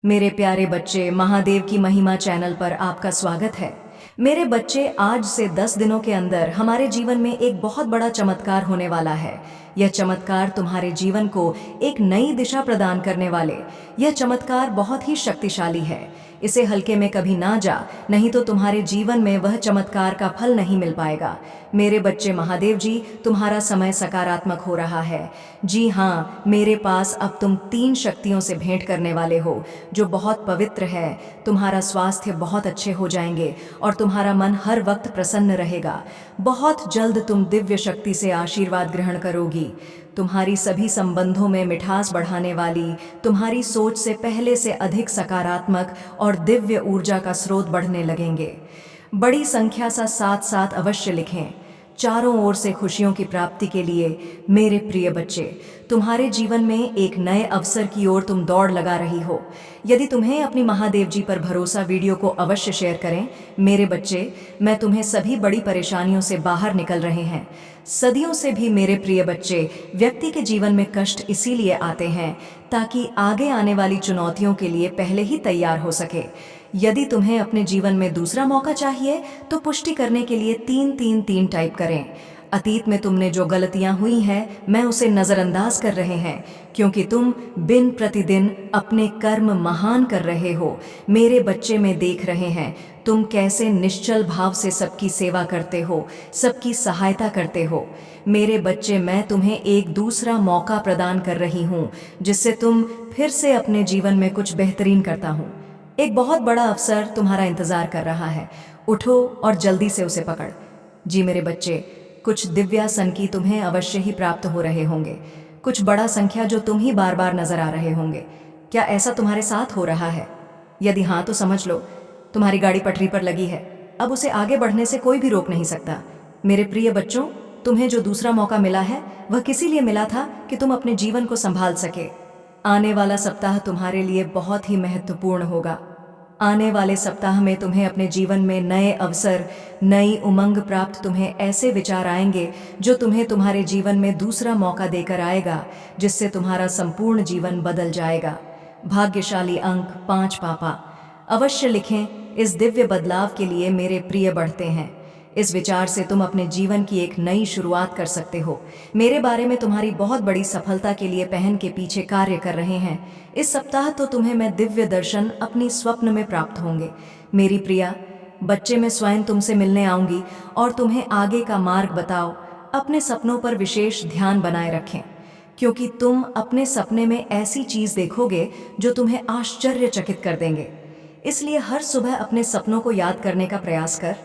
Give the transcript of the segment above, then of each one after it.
मेरे प्यारे बच्चे, महादेव की महिमा चैनल पर आपका स्वागत है। मेरे बच्चे, आज से 10 दिनों के अंदर हमारे जीवन में एक बहुत बड़ा चमत्कार होने वाला है। यह चमत्कार तुम्हारे जीवन को एक नई दिशा प्रदान करने वाले, यह चमत्कार बहुत ही शक्तिशाली है। इसे हल्के में कभी ना जा, नहीं तो तुम्हारे जीवन में वह चमत्कार का फल नहीं मिल पाएगा। मेरे बच्चे, महादेव जी, तुम्हारा समय सकारात्मक हो रहा है। जी हाँ, मेरे पास अब तुम 3 शक्तियों से भेंट करने वाले हो जो बहुत पवित्र है। तुम्हारा स्वास्थ्य बहुत अच्छे हो जाएंगे और तुम्हारा मन हर वक्त प्रसन्न रहेगा। बहुत जल्द तुम दिव्य शक्ति से आशीर्वाद ग्रहण करोगी। तुम्हारी सभी संबंधों में मिठास बढ़ाने वाली, तुम्हारी सोच से पहले से अधिक सकारात्मक और दिव्य ऊर्जा का स्रोत बढ़ने लगेंगे। बड़ी संख्या सा साथ साथ अवश्य लिखें। चारों ओर से खुशियों की प्राप्ति के लिए मेरे प्रिय बच्चे, तुम्हारे जीवन में एक नए अवसर की ओर तुम दौड़ लगा रही हो। यदि तुम्हें अपनी महादेव जी पर भरोसा, वीडियो को अवश्य शेयर करें। मेरे बच्चे, मैं तुम्हें सभी बड़ी परेशानियों से बाहर निकल रहे हैं। सदियों से भी मेरे प्रिय बच्चे, व्यक्ति के जीवन में कष्ट इसीलिए आते हैं ताकि आगे आने वाली चुनौतियों के लिए पहले ही तैयार हो सके। यदि तुम्हें अपने जीवन में दूसरा मौका चाहिए तो पुष्टि करने के लिए 3-3-3 टाइप करें। अतीत में तुमने जो गलतियां हुई हैं, मैं उसे नज़रअंदाज कर रहे हैं, क्योंकि तुम दिन प्रतिदिन अपने कर्म महान कर रहे हो। मेरे बच्चे में देख रहे हैं तुम कैसे निश्चल भाव से सबकी सेवा करते हो, सबकी सहायता करते हो। मेरे बच्चे, मैं तुम्हें एक दूसरा मौका प्रदान कर रही हूँ जिससे तुम फिर से अपने जीवन में कुछ बेहतरीन करता हूँ। एक बहुत बड़ा अवसर तुम्हारा इंतजार कर रहा है। उठो और जल्दी से उसे पकड़। जी मेरे बच्चे, कुछ दिव्य संकेत तुम्हें अवश्य ही प्राप्त हो रहे होंगे। कुछ बड़ा संख्या जो तुम ही बार बार नजर आ रहे होंगे। क्या ऐसा तुम्हारे साथ हो रहा है? यदि हाँ तो समझ लो तुम्हारी गाड़ी पटरी पर लगी है। अब उसे आगे बढ़ने से कोई भी रोक नहीं सकता। मेरे प्रिय बच्चों, तुम्हें जो दूसरा मौका मिला है वह किसी लिए मिला था कि तुम अपने जीवन को संभाल सके। आने वाला सप्ताह तुम्हारे लिए बहुत ही महत्वपूर्ण होगा। आने वाले सप्ताह में तुम्हें अपने जीवन में नए अवसर, नई उमंग प्राप्त, तुम्हें ऐसे विचार आएंगे जो तुम्हें तुम्हारे जीवन में दूसरा मौका देकर आएगा, जिससे तुम्हारा संपूर्ण जीवन बदल जाएगा। भाग्यशाली अंक 5 पापा। अवश्य लिखें, इस दिव्य बदलाव के लिए मेरे प्रिय बढ़ते हैं। इस विचार से तुम अपने जीवन की एक नई शुरुआत कर सकते हो। मेरे बारे में तुम्हारी बहुत बड़ी सफलता के लिए पहन के पीछे कार्य कर रहे हैं। इस सप्ताह तो तुम्हें मैं दिव्य दर्शन अपनी स्वप्न में प्राप्त होंगे। मेरी प्रिया बच्चे, मैं स्वयं तुमसे मिलने आऊंगी और तुम्हें आगे का मार्ग बताओ। अपने सपनों पर विशेष ध्यान बनाए रखें, क्योंकि तुम अपने सपने में ऐसी चीज देखोगे जो तुम्हें आश्चर्यचकित कर देंगे। इसलिए हर सुबह अपने सपनों को याद करने का प्रयास कर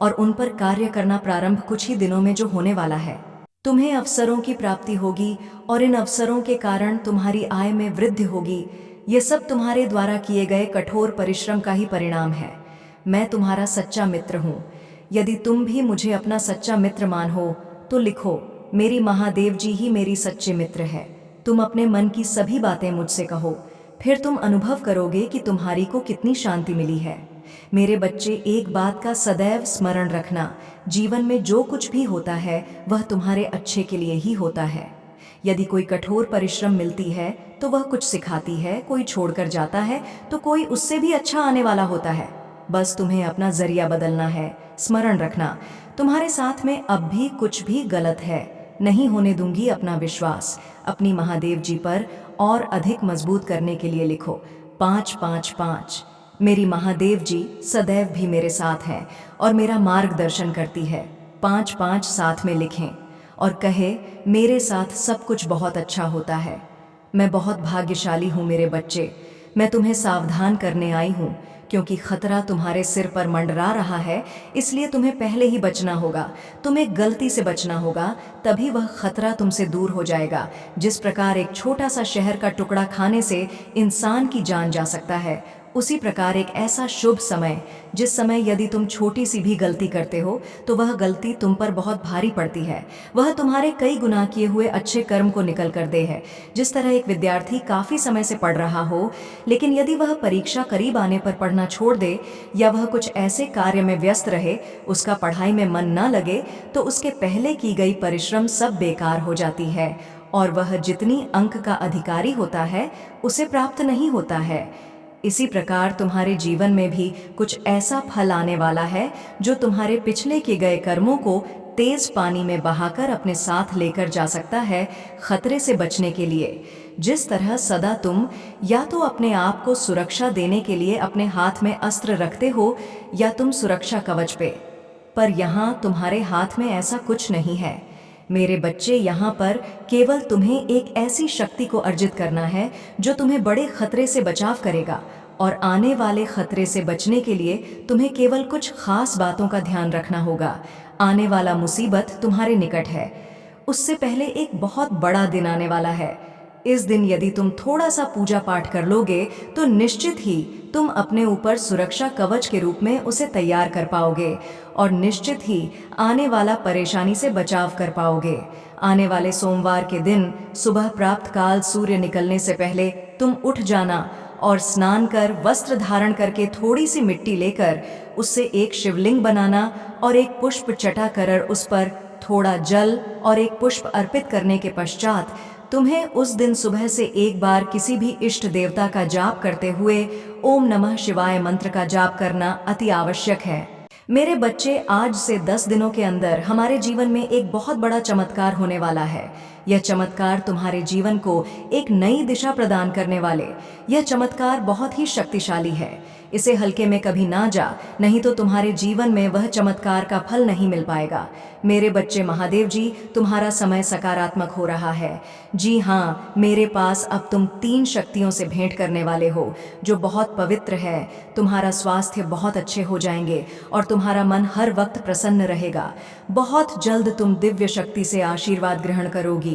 और उन पर कार्य करना प्रारंभ कुछ ही दिनों में जो होने वाला है। तुम्हें अवसरों की प्राप्ति होगी और इन अवसरों के कारण तुम्हारी आय में वृद्धि होगी। ये सब तुम्हारे द्वारा किए गए कठोर परिश्रम का ही परिणाम है। मैं तुम्हारा सच्चा मित्र हूँ। यदि तुम भी मुझे अपना सच्चा मित्र मानो तो लिखो, मेरी महादेव जी ही मेरी सच्चे मित्र है। तुम अपने मन की सभी बातें मुझसे कहो, फिर तुम अनुभव करोगे कि तुम्हारी को कितनी शांति मिली है। मेरे बच्चे, एक बात का सदैव स्मरण रखना, जीवन में जो कुछ भी होता है वह तुम्हारे अच्छे के लिए ही होता है। यदि कोई कठोर परिश्रम मिलती है तो वह कुछ सिखाती है, कोई छोड़कर जाता है तो कोई उससे भी अच्छा आने वाला होता है। बस तुम्हें अपना जरिया बदलना है। स्मरण रखना, तुम्हारे साथ में अब भी कुछ भी गलत है। नहीं होने दूंगी अपना विश्वास। अपनी महादेव जी पर और अधिक मजबूत करने के लिए लिखो 5-5-5। मेरी महादेव जी सदैव भी मेरे साथ हैं और मेरा मार्गदर्शन करती है। 5-5 साथ में लिखें और कहे, मेरे साथ सब कुछ बहुत अच्छा होता है। मैं बहुत भाग्यशाली हूँ मेरे बच्चे। मैं तुम्हें सावधान करने आई हूँ, क्योंकि खतरा तुम्हारे सिर पर मंडरा रहा है। इसलिए तुम्हें पहले ही बचना होगा। तुम्हें गलती से बचना होगा, तभी वह खतरा तुमसे दूर हो जाएगा। जिस प्रकार एक छोटा सा शहर का टुकड़ा खाने से इंसान की जान जा सकता है, उसी प्रकार एक ऐसा शुभ समय, जिस समय यदि तुम छोटी सी भी गलती करते हो तो वह गलती तुम पर बहुत भारी पड़ती है। वह तुम्हारे कई गुना किए हुए अच्छे कर्म को निकल कर दे है। जिस तरह एक विद्यार्थी काफी समय से पढ़ रहा हो, लेकिन यदि वह परीक्षा करीब आने पर पढ़ना छोड़ दे या वह कुछ ऐसे कार्य में व्यस्त रहे, उसका पढ़ाई में मन न लगे, तो उसके पहले की गई परिश्रम सब बेकार हो जाती है और वह जितनी अंक का अधिकारी होता है उसे प्राप्त नहीं होता है। इसी प्रकार तुम्हारे जीवन में भी कुछ ऐसा फल आने वाला है जो तुम्हारे पिछले किए गए कर्मों को तेज पानी में बहाकर अपने साथ लेकर जा सकता है, खतरे से बचने के लिए। जिस तरह सदा तुम या तो अपने आप को सुरक्षा देने के लिए अपने हाथ में अस्त्र रखते हो या तुम सुरक्षा कवच पे, पर यहाँ तुम्हारे हाथ में ऐसा कुछ नहीं है। मेरे बच्चे, यहाँ पर केवल तुम्हें एक ऐसी शक्ति को अर्जित करना है जो तुम्हें बड़े खतरे से बचाव करेगा, और आने वाले खतरे से बचने के लिए तुम्हें केवल कुछ खास बातों का ध्यान रखना होगा। आने वाला मुसीबत तुम्हारे निकट है, उससे पहले एक बहुत बड़ा दिन आने वाला है। इस दिन यदि तुम थोड़ा सा पूजा पाठ कर लोगे तो निश्चित ही तुम अपने ऊपर सुरक्षा कवच के रूप में उसे तैयार कर पाओगे, और निश्चित ही आने वाला परेशानी से बचाव कर पाओगे। आने वाले सोमवार के दिन सुबह प्राप्त काल सूर्य निकलने से पहले तुम उठ जाना और स्नान कर वस्त्र धारण करके थोड़ी सी मिट्टी लेकर उससे एक शिवलिंग बनाना और एक पुष्प चटा कर उस पर थोड़ा जल और एक पुष्प अर्पित करने के पश्चात तुम्हें उस दिन सुबह से एक बार किसी भी इष्ट देवता का जाप करते हुए ओम नमः शिवाय मंत्र का जाप करना अति आवश्यक है। मेरे बच्चे, आज से 10 दिनों के अंदर हमारे जीवन में एक बहुत बड़ा चमत्कार होने वाला है। यह चमत्कार तुम्हारे जीवन को एक नई दिशा प्रदान करने वाले, यह चमत्कार बहुत ही शक्तिशाली है। इसे हल्के में कभी ना जा, नहीं तो तुम्हारे जीवन में वह चमत्कार का फल नहीं मिल पाएगा। मेरे बच्चे, महादेव जी, तुम्हारा समय सकारात्मक हो रहा है। जी हाँ, मेरे पास अब तुम 3 शक्तियों से भेंट करने वाले हो जो बहुत पवित्र है। तुम्हारा स्वास्थ्य बहुत अच्छे हो जाएंगे और तुम्हारा मन हर वक्त प्रसन्न रहेगा। बहुत जल्द तुम दिव्य शक्ति से आशीर्वाद ग्रहण करोगी।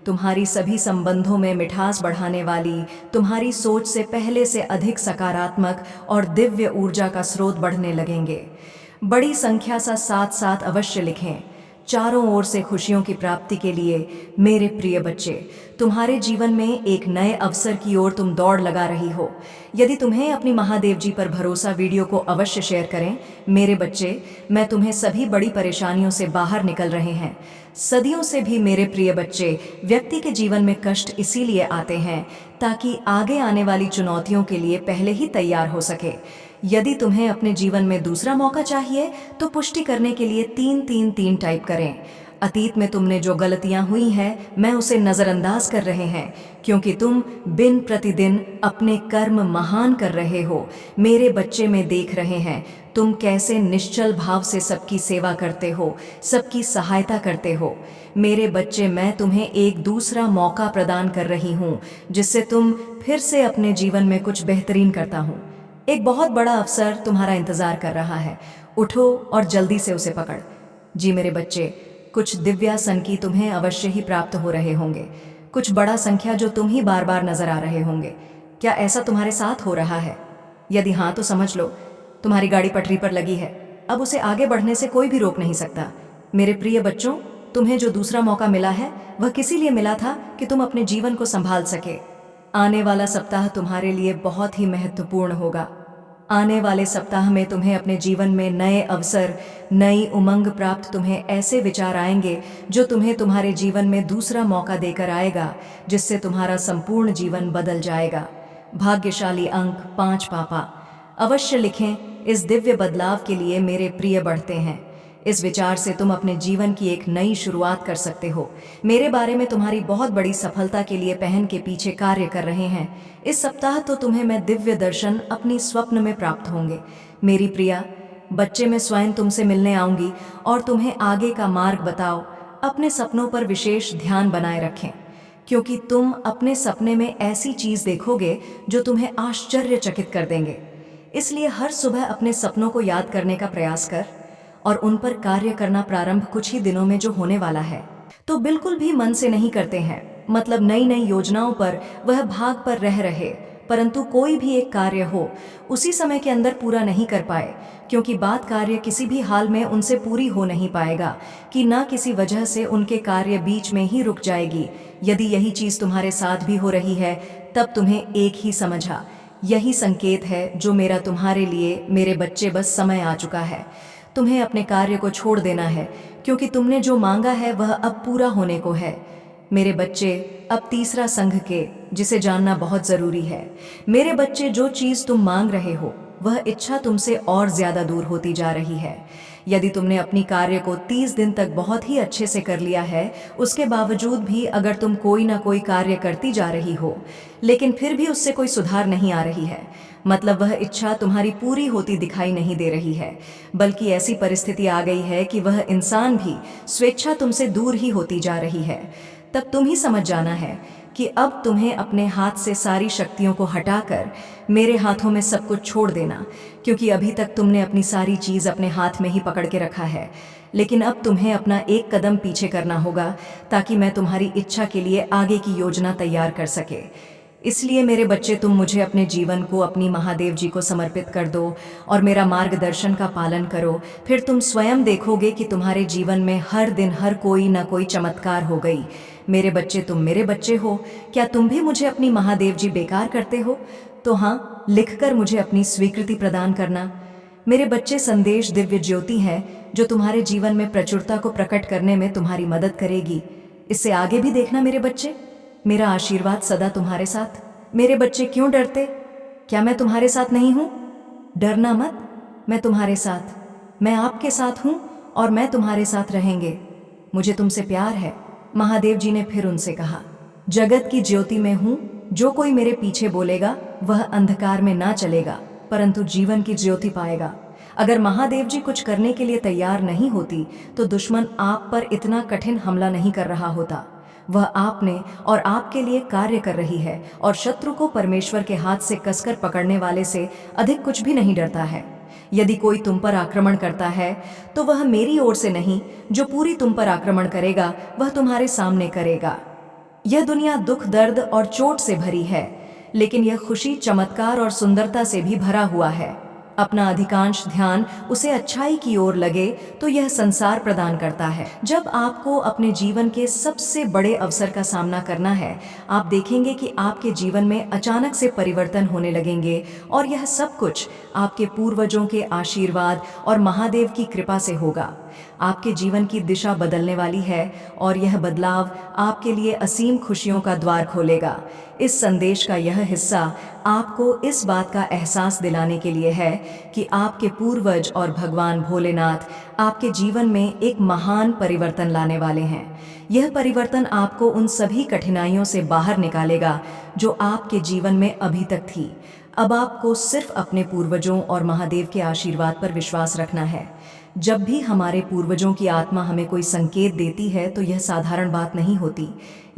तुम्हारी सभी संबंधों में मिठास बढ़ाने वाली, तुम्हारी सोच से पहले से अधिक सकारात्मक और दिव्य ऊर्जा का स्रोत बढ़ने लगेंगे। बड़ी संख्या सा साथ साथ अवश्य लिखें। चारों ओर से खुशियों की प्राप्ति के लिए मेरे प्रिय बच्चे, तुम्हारे जीवन में एक नए अवसर की ओर तुम दौड़ लगा रही हो। यदि तुम्हें अपनी महादेव जी पर भरोसा, वीडियो को अवश्य शेयर करें। मेरे बच्चे, मैं तुम्हें सभी बड़ी परेशानियों से बाहर निकल रहे हैं। सदियों से भी मेरे प्रिय बच्चे, व्यक्ति के जीवन में कष्ट इसीलिए आते हैं ताकि आगे आने वाली चुनौतियों के लिए पहले ही तैयार हो सके। यदि तुम्हें अपने जीवन में दूसरा मौका चाहिए तो पुष्टि करने के लिए 3-3-3 टाइप करें। अतीत में तुमने जो गलतियां हुई हैं, मैं उसे नज़रअंदाज कर रहे हैं, क्योंकि तुम दिन प्रतिदिन अपने कर्म महान कर रहे हो। मेरे बच्चे में देख रहे हैं तुम कैसे निश्चल भाव से सबकी सेवा करते हो, सबकी सहायता करते हो। मेरे बच्चे, मैं तुम्हें एक दूसरा मौका प्रदान कर रही हूँ जिससे तुम फिर से अपने जीवन में कुछ बेहतरीन करता हूँ। एक बहुत बड़ा अवसर तुम्हारा इंतजार कर रहा है। उठो और जल्दी से उसे पकड़। जी मेरे बच्चे, कुछ दिव्यासन की तुम्हें अवश्य ही प्राप्त हो रहे होंगे, कुछ बड़ा संख्या जो तुम ही बार बार नजर आ रहे होंगे। क्या ऐसा तुम्हारे साथ हो रहा है? यदि हाँ तो समझ लो तुम्हारी गाड़ी पटरी पर लगी है। अब उसे आगे बढ़ने से कोई भी रोक नहीं सकता। मेरे प्रिय बच्चों, तुम्हें जो दूसरा मौका मिला है वह किसी लिए मिला था कि तुम अपने जीवन को संभाल सके। आने वाला सप्ताह तुम्हारे लिए बहुत ही महत्वपूर्ण होगा। आने वाले सप्ताह में तुम्हें अपने जीवन में नए अवसर, नई उमंग प्राप्त, तुम्हें ऐसे विचार आएंगे जो तुम्हें तुम्हारे जीवन में दूसरा मौका देकर आएगा, जिससे तुम्हारा संपूर्ण जीवन बदल जाएगा। भाग्यशाली अंक 5 पापा। अवश्य लिखें, इस दिव्य बदलाव के लिए मेरे प्रिय बढ़ते हैं। इस विचार से तुम अपने जीवन की एक नई शुरुआत कर सकते हो। मेरे बारे में तुम्हारी बहुत बड़ी सफलता के लिए पहन के पीछे कार्य कर रहे हैं। इस सप्ताह तो तुम्हें मैं दिव्य दर्शन अपनी स्वप्न में प्राप्त होंगे। मेरी प्रिया बच्चे, मैं स्वयं तुमसे मिलने आऊंगी और तुम्हें आगे का मार्ग बताओ। अपने सपनों पर विशेष ध्यान बनाए रखें, क्योंकि तुम अपने सपने में ऐसी चीज देखोगे जो तुम्हें आश्चर्यचकित कर देंगे। इसलिए हर सुबह अपने सपनों को याद करने का प्रयास कर और उन पर कार्य करना प्रारंभ कुछ ही दिनों में जो होने वाला है। तो बिल्कुल भी मन से नहीं करते हैं, मतलब नई नई योजनाओं पर वह भाग पर रह रहे, परंतु कोई भी एक कार्य हो उसी समय के अंदर पूरा नहीं कर पाए, क्योंकि बात कार्य किसी भी हाल में उनसे पूरी हो नहीं पाएगा कि ना किसी वजह से उनके कार्य बीच में ही रुक जाएगी। यदि यही चीज तुम्हारे साथ भी हो रही है तब तुम्हें एक ही समझा, यही संकेत है जो मेरा तुम्हारे लिए। मेरे बच्चे, बस समय आ चुका है। तुम्हें अपने कार्य को छोड़ देना है, क्योंकि तुमने जो मांगा है वह अब पूरा होने को है। मेरे बच्चे, अब तीसरा संघ के जिसे जानना बहुत जरूरी है। मेरे बच्चे, जो चीज तुम मांग रहे हो वह इच्छा तुमसे और ज्यादा दूर होती जा रही है। यदि तुमने अपनी कार्य को 30 दिन तक बहुत ही अच्छे से कर लिया है, उसके बावजूद भी अगर तुम कोई ना कोई कार्य करती जा रही हो लेकिन फिर भी उससे कोई सुधार नहीं आ रही है, मतलब वह इच्छा तुम्हारी पूरी होती दिखाई नहीं दे रही है, बल्कि ऐसी परिस्थिति आ गई है कि वह इंसान भी स्वेच्छा तुमसे दूर ही होती जा रही है, तब तुम ही समझ जाना है कि अब तुम्हें अपने हाथ से सारी शक्तियों को हटाकर मेरे हाथों में सब कुछ छोड़ देना, क्योंकि अभी तक तुमने अपनी सारी चीज अपने हाथ में ही पकड़ के रखा है। लेकिन अब तुम्हें अपना एक कदम पीछे करना होगा ताकि मैं तुम्हारी इच्छा के लिए आगे की योजना तैयार कर सके। इसलिए मेरे बच्चे, तुम मुझे अपने जीवन को अपनी महादेव जी को समर्पित कर दो और मेरा मार्गदर्शन का पालन करो। फिर तुम स्वयं देखोगे कि तुम्हारे जीवन में हर दिन हर कोई ना कोई चमत्कार हो गई। मेरे बच्चे, तुम मेरे बच्चे हो। क्या तुम भी मुझे अपनी महादेव जी बेकार करते हो? तो हाँ, लिखकर मुझे अपनी स्वीकृति प्रदान करना। मेरे बच्चे, संदेश दिव्य ज्योति है जो तुम्हारे जीवन में प्रचुरता को प्रकट करने में तुम्हारी मदद करेगी। इससे आगे भी देखना मेरे बच्चे, मेरा आशीर्वाद सदा तुम्हारे साथ। मेरे बच्चे, क्यों डरते? क्या मैं तुम्हारे साथ नहीं हूं? डरना मत, मैं तुम्हारे साथ, मैं आपके साथ हूं और मैं तुम्हारे साथ रहेंगे। मुझे तुमसे प्यार है। महादेव जी ने फिर उनसे कहा, जगत की ज्योति में हूं, जो कोई मेरे पीछे बोलेगा वह अंधकार में ना चलेगा परंतु जीवन की ज्योति पाएगा। अगर महादेव जी कुछ करने के लिए तैयार नहीं होती तो दुश्मन आप पर इतना कठिन हमला नहीं कर रहा होता। वह आपने और आपके लिए कार्य कर रही है और शत्रु को परमेश्वर के हाथ से कसकर पकड़ने वाले से अधिक कुछ भी नहीं डरता है। यदि कोई तुम पर आक्रमण करता है तो वह मेरी ओर से नहीं, जो पूरी तुम पर आक्रमण करेगा वह तुम्हारे सामने करेगा। यह दुनिया दुख, दर्द और चोट से भरी है, लेकिन यह खुशी, चमत्कार और सुंदरता से भी भरा हुआ है। अपना अधिकांश ध्यान उसे अच्छाई की ओर लगे तो यह संसार प्रदान करता है। जब आपको अपने जीवन के सबसे बड़े अवसर का सामना करना है, आप देखेंगे कि आपके जीवन में अचानक से परिवर्तन होने लगेंगे और यह सब कुछ आपके पूर्वजों के आशीर्वाद और महादेव की कृपा से होगा। आपके जीवन की दिशा बदलने वाली है और यह बदलाव आपके लिए असीम खुशियों का द्वार खोलेगा। इस संदेश का यह हिस्सा आपको इस बात का एहसास दिलाने के लिए है कि आपके पूर्वज और भगवान भोलेनाथ आपके जीवन में एक महान परिवर्तन लाने वाले हैं। यह परिवर्तन आपको उन सभी कठिनाइयों से बाहर निकालेगा जो आपके जीवन में अभी तक थी। अब आपको सिर्फ अपने पूर्वजों और महादेव के आशीर्वाद पर विश्वास रखना है। जब भी हमारे पूर्वजों की आत्मा हमें कोई संकेत देती है तो यह साधारण बात नहीं होती।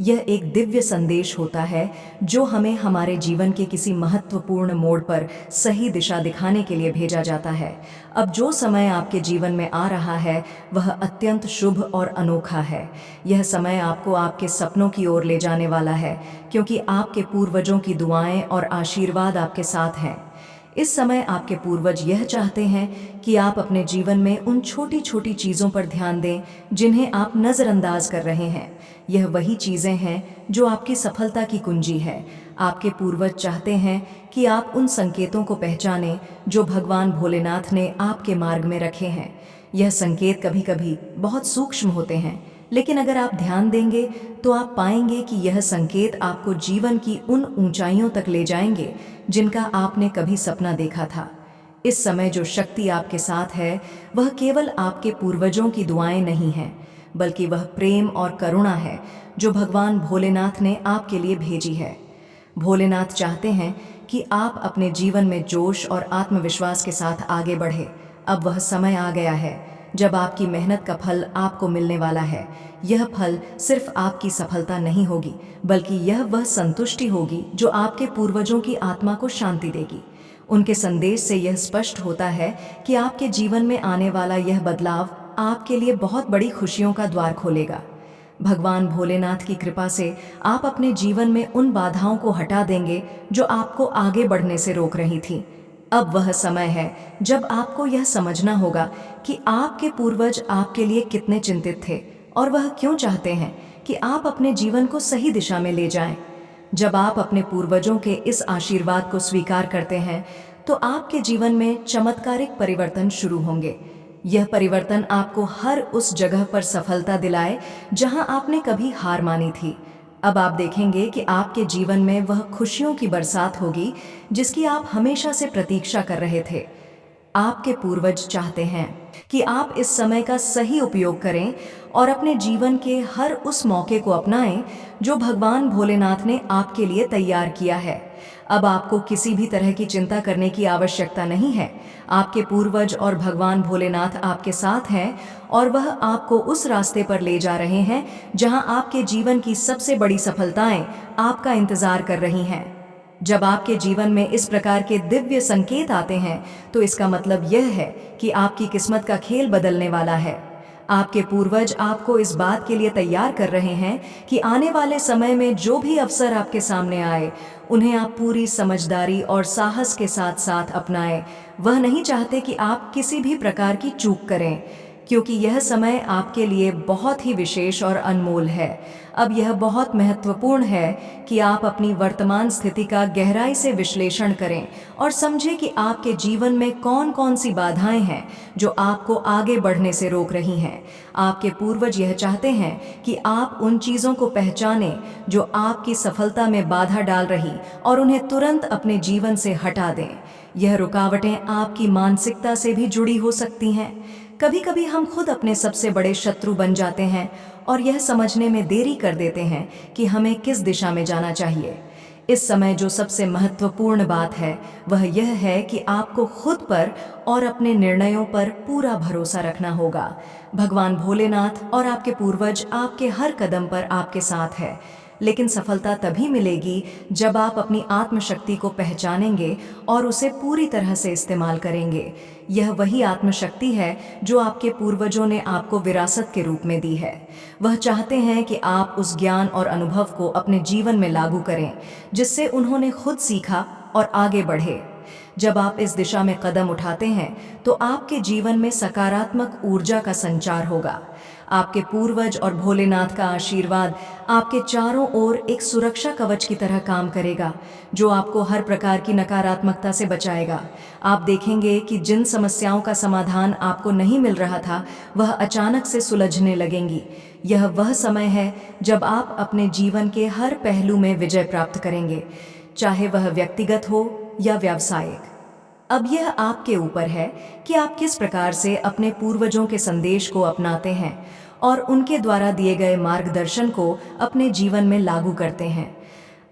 यह एक दिव्य संदेश होता है जो हमें हमारे जीवन के किसी महत्वपूर्ण मोड़ पर सही दिशा दिखाने के लिए भेजा जाता है। अब जो समय आपके जीवन में आ रहा है वह अत्यंत शुभ और अनोखा है। यह समय आपको आपके सपनों की ओर ले जाने वाला है, क्योंकि आपके पूर्वजों की दुआएं और आशीर्वाद आपके साथ हैं। इस समय आपके पूर्वज यह चाहते हैं कि आप अपने जीवन में उन छोटी छोटी चीज़ों पर ध्यान दें जिन्हें आप नज़रअंदाज कर रहे हैं। यह वही चीज़ें हैं जो आपकी सफलता की कुंजी है। आपके पूर्वज चाहते हैं कि आप उन संकेतों को पहचानें जो भगवान भोलेनाथ ने आपके मार्ग में रखे हैं। यह संकेत कभी कभी बहुत सूक्ष्म होते हैं, लेकिन अगर आप ध्यान देंगे तो आप पाएंगे कि यह संकेत आपको जीवन की उन ऊंचाइयों तक ले जाएंगे जिनका आपने कभी सपना देखा था। इस समय जो शक्ति आपके साथ है वह केवल आपके पूर्वजों की दुआएं नहीं हैं, बल्कि वह प्रेम और करुणा है जो भगवान भोलेनाथ ने आपके लिए भेजी है। भोलेनाथ चाहते हैं कि आप अपने जीवन में जोश और आत्मविश्वास के साथ आगे बढ़े। अब वह समय आ गया है जब आपकी मेहनत का फल आपको मिलने वाला है। यह फल सिर्फ आपकी सफलता नहीं होगी, बल्कि यह वह संतुष्टि होगी जो आपके पूर्वजों की आत्मा को शांति देगी। उनके संदेश से यह स्पष्ट होता है कि आपके जीवन में आने वाला यह बदलाव आपके लिए बहुत बड़ी खुशियों का द्वार खोलेगा। भगवान भोलेनाथ की कृपा से आप अपने जीवन में उन बाधाओं को हटा देंगे जो आपको आगे बढ़ने से रोक रही थीं। अब वह समय है जब आपको यह समझना होगा कि आपके पूर्वज आपके लिए कितने चिंतित थे और वह क्यों चाहते हैं कि आप अपने जीवन को सही दिशा में ले जाएं। जब आप अपने पूर्वजों के इस आशीर्वाद को स्वीकार करते हैं तो आपके जीवन में चमत्कारिक परिवर्तन शुरू होंगे। यह परिवर्तन आपको हर उस जगह पर सफलता दिलाए जहां आपने कभी हार मानी थी। अब आप देखेंगे कि आपके जीवन में वह खुशियों की बरसात होगी जिसकी आप हमेशा से प्रतीक्षा कर रहे थे। आपके पूर्वज चाहते हैं कि आप इस समय का सही उपयोग करें और अपने जीवन के हर उस मौके को अपनाएं जो भगवान भोलेनाथ ने आपके लिए तैयार किया है। अब आपको किसी भी तरह की चिंता करने की आवश्यकता नहीं है। आपके पूर्वज और भगवान भोलेनाथ आपके साथ हैं और वह आपको उस रास्ते पर ले जा रहे हैं जहां आपके जीवन की सबसे बड़ी सफलताएं आपका इंतजार कर रही हैं। जब आपके जीवन में इस प्रकार के दिव्य संकेत आते हैं तो इसका मतलब यह है कि आपकी किस्मत का खेल बदलने वाला है। आपके पूर्वज आपको इस बात के लिए तैयार कर रहे हैं कि आने वाले समय में जो भी अवसर आपके सामने आए उन्हें आप पूरी समझदारी और साहस के साथ साथ अपनाएं। वह नहीं चाहते कि आप किसी भी प्रकार की चूक करें, क्योंकि यह समय आपके लिए बहुत ही विशेष और अनमोल है। अब यह बहुत महत्वपूर्ण है कि आप अपनी वर्तमान स्थिति का गहराई से विश्लेषण करें और समझें कि आपके जीवन में कौन कौन सी बाधाएं हैं जो आपको आगे बढ़ने से रोक रही हैं। आपके पूर्वज यह चाहते हैं कि आप उन चीज़ों को पहचानें जो आपकी सफलता में बाधा डाल रही और उन्हें तुरंत अपने जीवन से हटा दें। यह रुकावटें आपकी मानसिकता से भी जुड़ी हो सकती हैं। कभी कभी हम खुद अपने सबसे बड़े शत्रु बन जाते हैं और यह समझने में देरी कर देते हैं कि हमें किस दिशा में जाना चाहिए। इस समय जो सबसे महत्वपूर्ण बात है वह यह है कि आपको खुद पर और अपने निर्णयों पर पूरा भरोसा रखना होगा। भगवान भोलेनाथ और आपके पूर्वज आपके हर कदम पर आपके साथ है, लेकिन सफलता तभी मिलेगी जब आप अपनी आत्मशक्ति को पहचानेंगे और उसे पूरी तरह से इस्तेमाल करेंगे। यह वही आत्मशक्ति है जो आपके पूर्वजों ने आपको विरासत के रूप में दी है। वह चाहते हैं कि आप उस ज्ञान और अनुभव को अपने जीवन में लागू करें जिससे उन्होंने खुद सीखा और आगे बढ़े। जब आप इस दिशा में कदम उठाते हैं तो आपके जीवन में सकारात्मक ऊर्जा का संचार होगा। आपके पूर्वज और भोलेनाथ का आशीर्वाद आपके चारों ओर एक सुरक्षा कवच की तरह काम करेगा जो आपको हर प्रकार की नकारात्मकता से बचाएगा। आप देखेंगे कि जिन समस्याओं का समाधान आपको नहीं मिल रहा था वह अचानक से सुलझने लगेंगी। यह वह समय है जब आप अपने जीवन के हर पहलू में विजय प्राप्त करेंगे, चाहे वह व्यक्तिगत हो या व्यावसायिक। अब यह आपके ऊपर है कि आप किस प्रकार से अपने पूर्वजों के संदेश को अपनाते हैं और उनके द्वारा दिए गए मार्गदर्शन को अपने जीवन में लागू करते हैं।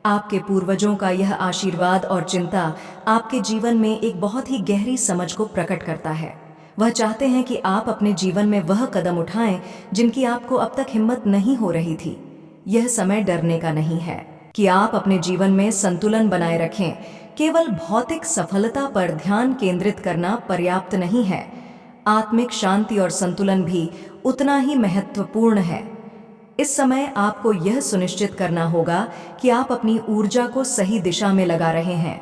आपके पूर्वजों का यह आशीर्वाद और चिंता आपके जीवन में एक बहुत ही गहरी समझ को प्रकट करता है। वह चाहते हैं कि आप अपने जीवन में वह कदम उठाएं जिनकी आपको अब तक हिम्मत नहीं हो रही थी। यह समय डरने का नहीं है कि आप अपने जीवन में संतुलन बनाए रखें। केवल भौतिक सफलता पर ध्यान केंद्रित करना पर्याप्त नहीं है, आत्मिक शांति और संतुलन भी उतना ही महत्वपूर्ण है। इस समय आपको यह सुनिश्चित करना होगा कि आप अपनी ऊर्जा को सही दिशा में लगा रहे हैं।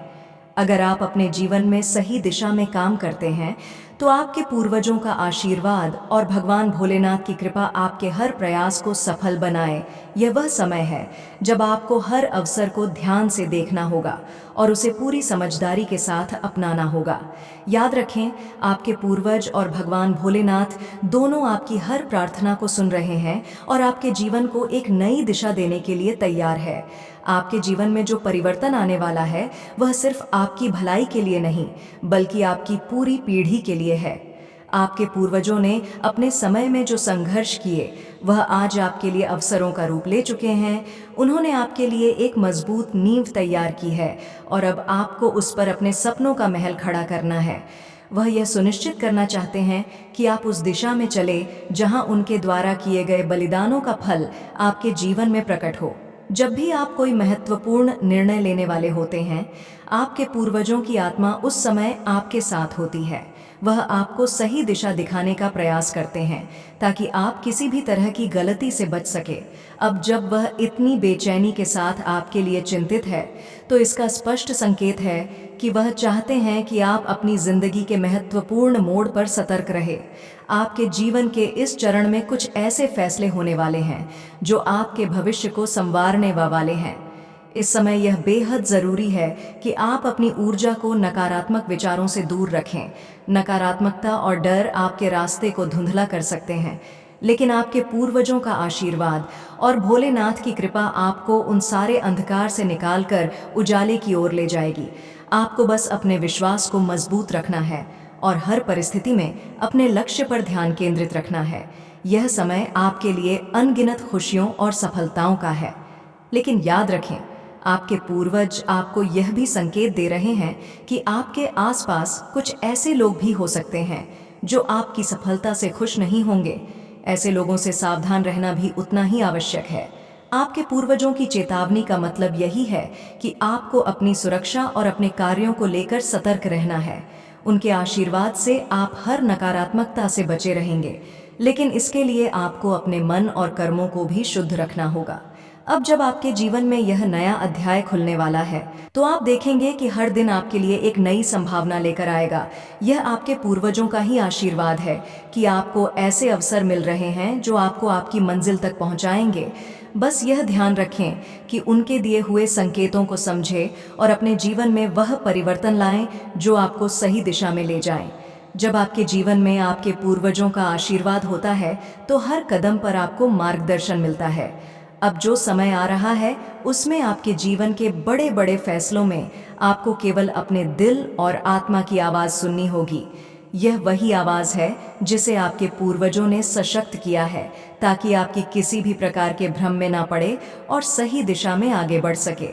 अगर आप अपने जीवन में सही दिशा में काम करते हैं तो आपके पूर्वजों का आशीर्वाद और भगवान भोलेनाथ की कृपा आपके हर प्रयास को सफल बनाए। यह वह समय है जब आपको हर अवसर को ध्यान से देखना होगा और उसे पूरी समझदारी के साथ अपनाना होगा। याद रखें, आपके पूर्वज और भगवान भोलेनाथ दोनों आपकी हर प्रार्थना को सुन रहे हैं और आपके जीवन को एक नई दिशा देने के लिए तैयार है। आपके जीवन में जो परिवर्तन आने वाला है वह सिर्फ आपकी भलाई के लिए नहीं बल्कि आपकी पूरी पीढ़ी के लिए है। आपके पूर्वजों ने अपने समय में जो संघर्ष किए वह आज आपके लिए अवसरों का रूप ले चुके हैं। उन्होंने आपके लिए एक मजबूत नींव तैयार की है और अब आपको उस पर अपने सपनों का महल खड़ा करना है। वह यह सुनिश्चित करना चाहते हैं कि आप उस दिशा में चले जहां उनके द्वारा किए गए बलिदानों का फल आपके जीवन में प्रकट हो। जब भी आप कोई महत्वपूर्ण निर्णय लेने वाले होते हैं, आपके पूर्वजों की आत्मा उस समय आपके साथ होती है। वह आपको सही दिशा दिखाने का प्रयास करते हैं ताकि आप किसी भी तरह की गलती से बच सके। अब जब वह इतनी बेचैनी के साथ आपके लिए चिंतित है तो इसका स्पष्ट संकेत है कि वह चाहते हैं कि आप अपनी जिंदगी के महत्वपूर्ण मोड़ पर सतर्क रहे। आपके जीवन के इस चरण में कुछ ऐसे फैसले होने वाले हैं जो आपके भविष्य को संवारने वाले हैं। इस समय यह बेहद ज़रूरी है कि आप अपनी ऊर्जा को नकारात्मक विचारों से दूर रखें। नकारात्मकता और डर आपके रास्ते को धुंधला कर सकते हैं, लेकिन आपके पूर्वजों का आशीर्वाद और भोलेनाथ की कृपा आपको उन सारे अंधकार से निकालकर उजाले की ओर ले जाएगी। आपको बस अपने विश्वास को मजबूत रखना है और हर परिस्थिति में अपने लक्ष्य पर ध्यान केंद्रित रखना है। यह समय आपके लिए अनगिनत खुशियों और सफलताओं का है। लेकिन याद रखें, आपके पूर्वज आपको यह भी संकेत दे रहे हैं कि आपके आसपास कुछ ऐसे लोग भी हो सकते हैं जो आपकी सफलता से खुश नहीं होंगे। ऐसे लोगों से सावधान रहना भी उतना ही आवश्यक है। आपके पूर्वजों की चेतावनी का मतलब यही है कि आपको अपनी सुरक्षा और अपने कार्यों को लेकर सतर्क रहना है। उनके आशीर्वाद से आप हर नकारात्मकता से बचे रहेंगे, लेकिन इसके लिए आपको अपने मन और कर्मों को भी शुद्ध रखना होगा। अब जब आपके जीवन में यह नया अध्याय खुलने वाला है, तो आप देखेंगे कि हर दिन आपके लिए एक नई संभावना लेकर आएगा। यह आपके पूर्वजों का ही आशीर्वाद है कि आपको ऐसे अवसर मिल रहे हैं जो आपको आपकी मंजिल तक पहुंचाएंगे। बस यह ध्यान रखें कि उनके दिए हुए संकेतों को समझें और अपने जीवन में वह परिवर्तन लाएं जो आपको सही दिशा में ले जाएं। जब आपके जीवन में आपके पूर्वजों का आशीर्वाद होता है, तो हर कदम पर आपको मार्गदर्शन मिलता है। अब जो समय आ रहा है, उसमें आपके जीवन के बड़े बड़े फैसलों में आपको केवल अपने दिल और आत्मा की आवाज़ सुननी होगी। यह वही आवाज़ है जिसे आपके पूर्वजों ने सशक्त किया है, ताकि आपकी किसी भी प्रकार के भ्रम में ना पड़े और सही दिशा में आगे बढ़ सके।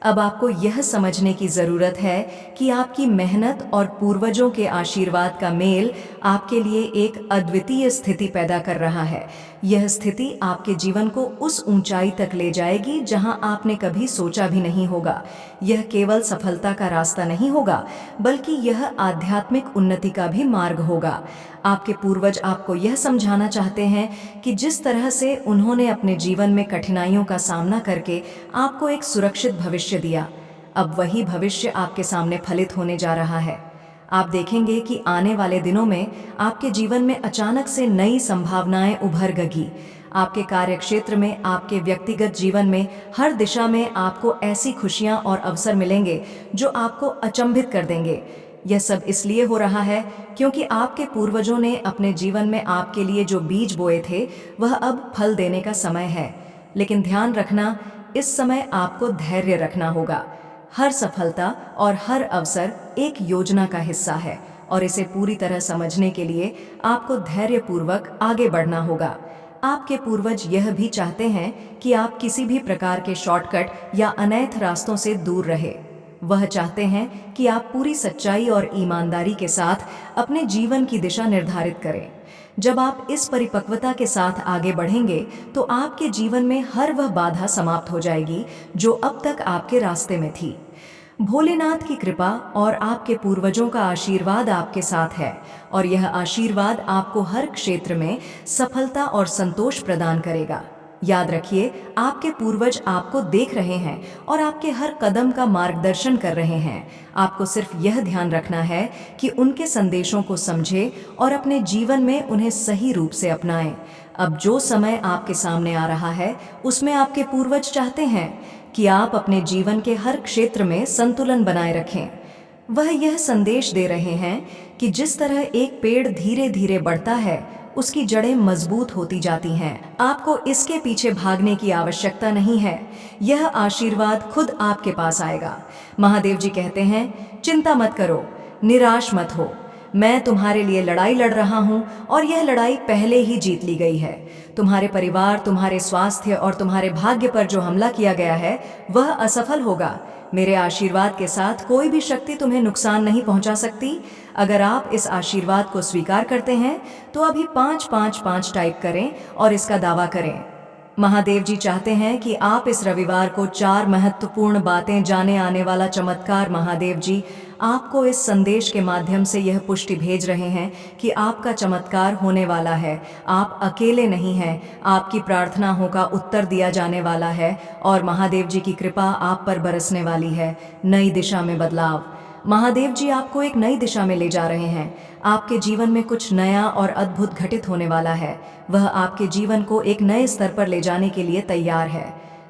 अब आपको यह समझने की ज़रूरत है कि आपकी मेहनत और पूर्वजों के आशीर्वाद का मेल आपके लिए एक अद्वितीय स्थिति पैदा कर रहा है। यह स्थिति आपके जीवन को उस ऊंचाई तक ले जाएगी जहां आपने कभी सोचा भी नहीं होगा। यह केवल सफलता का रास्ता नहीं होगा, बल्कि यह आध्यात्मिक उन्नति का भी मार्ग होगा। आपके पूर्वज आपको यह समझाना चाहते हैं कि जिस तरह से उन्होंने अपने जीवन में कठिनाइयों का सामना करके आपको एक सुरक्षित भविष्य दिया, अब वही भविष्य आपके सामने फलित होने जा रहा है। आप देखेंगे कि आने वाले दिनों में आपके जीवन में अचानक से नई संभावनाएं उभरगी। आपके कार्यक्षेत्र में, आपके व्यक्तिगत जीवन में, हर दिशा में आपको ऐसी खुशियां और अवसर मिलेंगे जो आपको अचंभित कर देंगे। यह सब इसलिए हो रहा है क्योंकि आपके पूर्वजों ने अपने जीवन में आपके लिए जो बीज बोए थे, वह अब फल देने का समय है। लेकिन ध्यान रखना, इस समय आपको धैर्य रखना होगा। हर सफलता और हर अवसर एक योजना का हिस्सा है और इसे पूरी तरह समझने के लिए आपको धैर्यपूर्वक आगे बढ़ना होगा। आपके पूर्वज यह भी चाहते हैं कि आप किसी भी प्रकार के शॉर्टकट या अनैतिक रास्तों से दूर रहे। वह चाहते हैं कि आप पूरी सच्चाई और ईमानदारी के साथ अपने जीवन की दिशा निर्धारित करें। जब आप इस परिपक्वता के साथ आगे बढ़ेंगे, तो आपके जीवन में हर वह बाधा समाप्त हो जाएगी जो अब तक आपके रास्ते में थी। भोलेनाथ की कृपा और आपके पूर्वजों का आशीर्वाद आपके साथ है और यह आशीर्वाद आपको हर क्षेत्र में सफलता और संतोष प्रदान करेगा। याद रखिए, आपके पूर्वज आपको देख रहे हैं और आपके हर कदम का मार्गदर्शन कर रहे हैं। आपको सिर्फ यह ध्यान रखना है कि उनके संदेशों को समझें और अपने जीवन में उन्हें सही रूप से अपनाएं। अब जो समय आपके सामने आ रहा है, उसमें आपके पूर्वज चाहते हैं कि आप अपने जीवन के हर क्षेत्र में संतुलन बनाए रखें। वह यह संदेश दे रहे हैं कि जिस तरह एक पेड़ धीरे धीरे बढ़ता है, उसकी जड़ें मजबूत होती जाती हैं। आपको इसके पीछे भागने की आवश्यकता नहीं है, यह आशीर्वाद खुद आपके पास आएगा। महादेव जी कहते हैं, चिंता मत करो, निराश मत हो, मैं तुम्हारे लिए लड़ाई लड़ रहा हूँ और यह लड़ाई पहले ही जीत ली गई है। तुम्हारे परिवार, तुम्हारे स्वास्थ्य और तुम्हारे भाग्य पर जो हमला किया गया है, वह असफल होगा। मेरे आशीर्वाद के साथ कोई भी शक्ति तुम्हें नुकसान नहीं पहुंचा सकती। अगर आप इस आशीर्वाद को स्वीकार करते हैं, तो अभी 555 टाइप करें और इसका दावा करें। महादेव जी चाहते हैं कि आप इस रविवार को 4 महत्वपूर्ण बातें जाने आने वाला चमत्कार। महादेव जी आपको इस संदेश के माध्यम से यह पुष्टि भेज रहे हैं कि आपका चमत्कार होने वाला है। आप अकेले नहीं हैं, आपकी प्रार्थनाओं का उत्तर दिया जाने वाला है और महादेव जी की कृपा आप पर बरसने वाली है। नई दिशा में बदलाव। महादेव जी आपको एक नई दिशा में ले जा रहे हैं। आपके जीवन में कुछ नया और अद्भुत घटित होने वाला है। वह आपके जीवन को एक नए स्तर पर ले जाने के लिए तैयार है।